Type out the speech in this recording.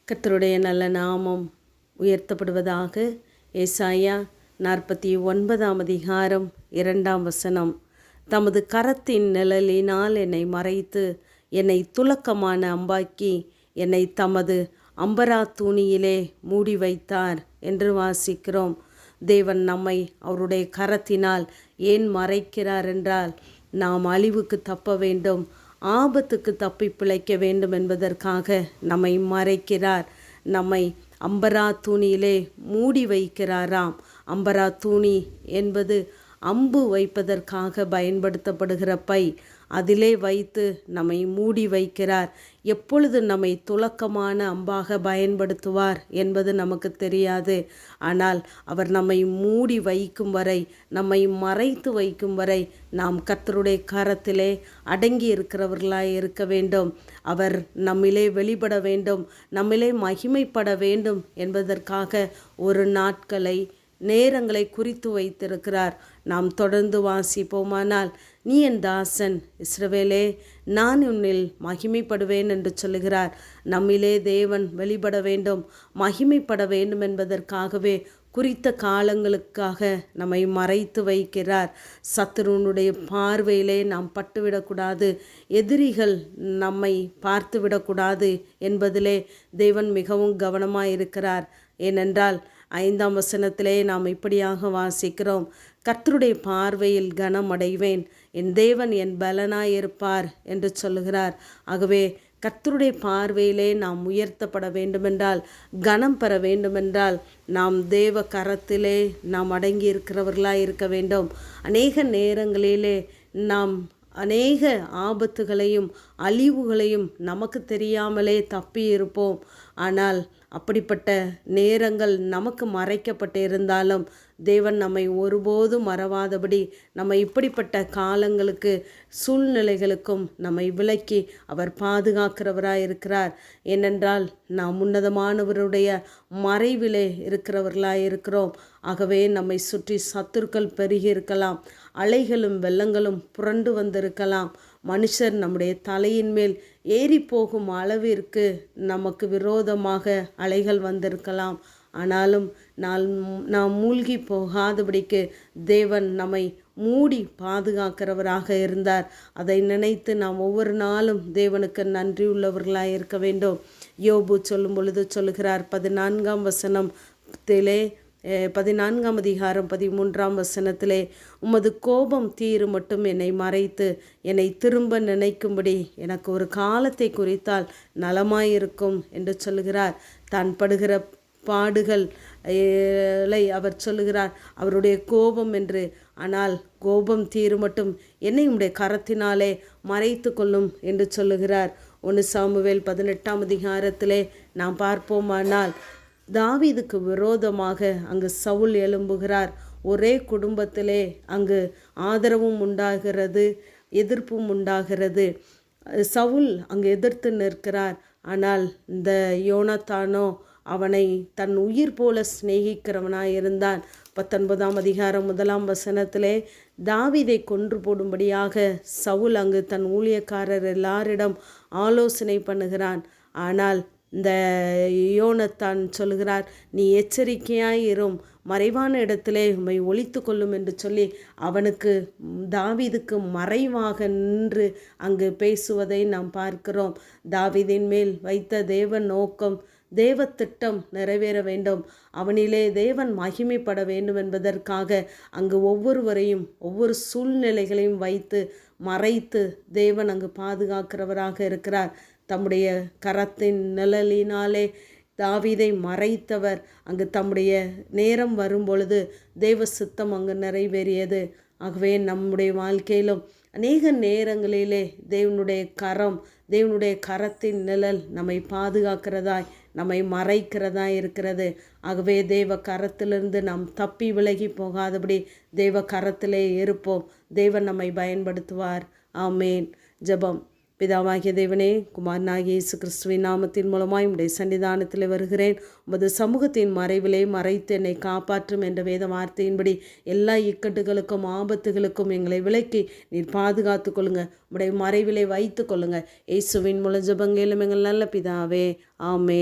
கர்த்தருடைய நல்ல நாமம் உயர்த்தப்படுவதாக. ஏசாயா 49 அதிகாரம் 2 தமது கரத்தின் நிழலினால் என்னை மறைத்து என்னை துலக்கமான அம்பாக்கி என்னை தமது அம்பரா துணியிலே மூடி வைத்தார் என்று வாசிக்கிறோம். தேவன் நம்மை அவருடைய கரத்தினால் ஏன் மறைக்கிறார் என்றால், நாம் அழிவுக்கு தப்ப வேண்டும், ஆபத்துக்கு தப்பி பிழைக்க வேண்டும் என்பதற்காக நம்மை மறைக்கிறார். நம்மை அம்பரா தூணியிலே மூடி வைக்கிறாராம். அம்பரா தூணி என்பது அம்பு வைப்பதற்காக பயன்படுத்தப்படுகிற பை. அதிலே வைத்து நம்மை மூடி வைக்கிறார். எப்பொழுது நம்மை துலக்கமான அம்பாக பயன்படுத்துவார் என்பது நமக்கு தெரியாது. ஆனால் அவர் நம்மை மூடி வைக்கும் வரை, நம்மை மறைத்து வைக்கும் வரை நாம் கர்த்தருடைய கரத்திலே அடங்கி இருக்கிறவர்களாய் இருக்க வேண்டும். அவர் நம்மிலே வெளிப்பட வேண்டும், நம்மிலே மகிமைப்பட வேண்டும் என்பதற்காக ஒரு நாட்களை, நேரங்களை குறித்து வைத்திருக்கிறார். நாம் தொடர்ந்து வாசிப்போமானால், நீ என் தாசன் இஸ்ரவேலே, நான் உன்னில் மகிமைப்படுவேன் என்று சொல்லுகிறார். நம்மிலே தேவன் வெளிப்பட வேண்டும், மகிமைப்பட வேண்டும் என்பதற்காகவே குறித்த காலங்களுக்காக நம்மை மறைத்து வைக்கிறார். சத்துருனுடைய பார்வையிலே நாம் பட்டுவிடக்கூடாது, எதிரிகள் நம்மை பார்த்துவிடக்கூடாது என்பதிலே தேவன் மிகவும் கவனமாயிருக்கிறார். ஏனென்றால் 5 நாம் இப்படியாக வாசிக்கிறோம், கர்த்தருடைய பார்வையில் கனம் அடைவேன், என் தேவன் என் பலனாயிருப்பார் என்று சொல்லுகிறார். ஆகவே கர்த்தருடைய பார்வையிலே நாம் உயர்த்தப்பட வேண்டுமென்றால், கனம் பெற வேண்டுமென்றால், நாம் தேவ கரத்திலே நாம் அடங்கி இருக்கிறவர்களாக இருக்க வேண்டும். அநேக நேரங்களிலே நாம் அநேக ஆபத்துகளையும் அழிவுகளையும் நமக்கு தெரியாமலே தப்பி இருப்போம். ஆனால் அப்படிப்பட்ட நேரங்கள் நமக்கு மறைக்கப்பட்டு இருந்தாலும் தேவன் நம்மை ஒருபோதும் மறவாதபடி நம்மை இப்படிப்பட்ட காலங்களுக்கு, சூழ்நிலைகளுக்கும் நம்மை விலக்கி அவர் பாதுகாக்கிறவராய் இருக்கிறார். ஏனென்றால் நாம் உன்னதமானவருடைய மறைவிலே இருக்கிறவர்களாய் இருக்கிறோம். ஆகவே நம்மை சுற்றி சத்துருக்கள் பெருகி இருக்கலாம், அலைகளும் வெள்ளங்களும் புரண்டு வந்திருக்கலாம், மனுஷர் நம்முடைய தலையின் மேல் ஏறி போகும் அளவிற்கு நமக்கு விரோதமாக அலைகள் வந்திருக்கலாம். ஆனாலும் நாம் மூழ்கி போகாதபடிக்கு தேவன் நம்மை மூடி பாதுகாக்கிறவராக இருந்தார். அதை நினைத்து நாம் ஒவ்வொரு நாளும் தேவனுக்கு நன்றி உள்ளவர்களாக இருக்க வேண்டும். யோபு சொல்லும் பொழுது சொல்லுகிறார், 14 அதிகாரம் 13 உமது கோபம் தீரு மட்டும் என்னை மறைத்து என்னை திரும்ப நினைக்கும்படி எனக்கு ஒரு காலத்தை குறித்தால் நலமாயிருக்கும் என்று சொல்லுகிறார். தான் படுகிற பாடுகள் அவர் சொல்லுகிறார் அவருடைய கோபம் என்று. ஆனால் கோபம் தீரு மட்டும் என்னை உம்முடைய கரத்தினாலே மறைத்து கொள்ளும் என்று சொல்லுகிறார். 1 சாமுவேல் 18 அதிகாரத்திலே நாம் பார்ப்போமானால், தாவீதுக்கு விரோதமாக அங்கு சவுல் எழும்புகிறார். ஒரே குடும்பத்திலே அங்கு ஆதரவும் உண்டாகிறது, எதிர்ப்பும் உண்டாகிறது. சவுல் அங்கு எதிர்த்து நிற்கிறார். ஆனால் இந்த யோனத்தானோ அவனை தன் உயிர் போல சிநேகிக்கிறவனாய் இருந்தான். 19 அதிகாரம் 1 தாவீதை கொன்று போடும்படியாக சவுல் அங்கு தன் ஊழியக்காரர் எல்லாரிடம் ஆலோசனை பண்ணுகிறான். ஆனால் இந்த யோனத்தான் சொல்கிறார், நீ எச்சரிக்கையாயிரும், மறைவான இடத்திலே உம்மை ஒளித்து கொள்ளும் என்று சொல்லி அவனுக்கு, தாவீதுக்கு மறைவாக நின்று அங்கு பேசுவதை நாம் பார்க்கிறோம். தாவீதின் மேல் வைத்த தேவ நோக்கம், தேவ திட்டம் நிறைவேற வேண்டும், அவனிலே தேவன் மகிமைப்பட வேண்டும் என்பதற்காக அங்கு ஒவ்வொருவரையும் ஒவ்வொரு சூழ்நிலைகளையும் வைத்து மறைத்து தேவன் அங்கு பாதுகாக்கிறவராக இருக்கிறார். தம்முடைய கரத்தின் நிழலினாலே தாவீதை மறைத்தவர் அங்கு தம்முடைய நேரம் வரும்பொழுது தேவ சித்தம் அங்கு நிறைவேறியது. ஆகவே நம்முடைய வாழ்க்கையிலும் அநேக நேரங்களிலே தேவனுடைய கரத்தின் நிழல் நம்மை பாதுகாக்கிறதாய், நம்மை மறைக்கிறதாய் இருக்கிறது. ஆகவே தேவ கரத்திலிருந்து நாம் தப்பி விலகி போகாதபடி தேவ கரத்திலே இருப்போம். தேவன் நம்மை பயன்படுத்துவார். ஆமேன். ஜெபம். பிதாவாகிய தேவனே, குமாரனாகிய இயேசு கிறிஸ்துவின் நாமத்தின் மூலமாய் உம்முடைய சன்னிதானத்தில் வருகிறேன். உமது சமூகத்தின் மறைவிலே மறைத்து என்னை காப்பாற்றும் என்ற வேத வார்த்தையின்படி எல்லா இக்கட்டுகளுக்கும் ஆபத்துகளுக்கும் எங்களை விலக்கி நீர் பாதுகாத்து கொள்ளுங்க. உம்முடைய மறைவிலே வைத்து கொள்ளுங்க. இயேசுவின் மூலம் ஜெபங்கேளும் எங்கள் நல்ல பிதாவே. ஆமென்.